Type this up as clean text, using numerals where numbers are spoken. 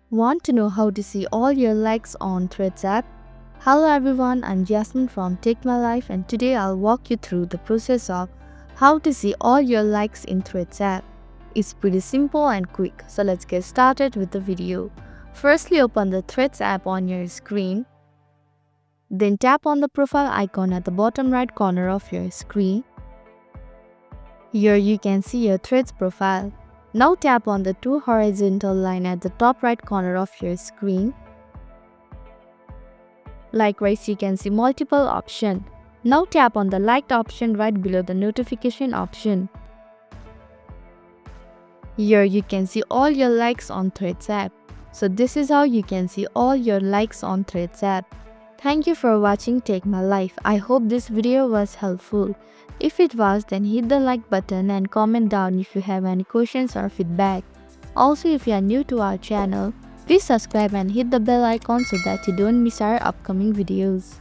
Want to know how to see all your likes on Threads app? Hello everyone, I'm Jasmine from Take My Life and today I'll walk you through the process of how to see all your likes in Threads app. It's pretty simple and quick, so let's get started with the video. Firstly, open the Threads app on your screen. Then tap on the profile icon at the bottom right corner of your screen. Here you can see your Threads profile. Now tap on the two horizontal line at the top right corner of your screen. Likewise, you can see multiple options. Now tap on the liked option right below the notification option. Here you can see all your likes on Threads app. So this is how you can see all your likes on Threads app. Thank you for watching Take My Life. I hope this video was helpful. If it was, then hit the like button and comment down if you have any questions or feedback. Also, if you are new to our channel, please subscribe and hit the bell icon so that you don't miss our upcoming videos.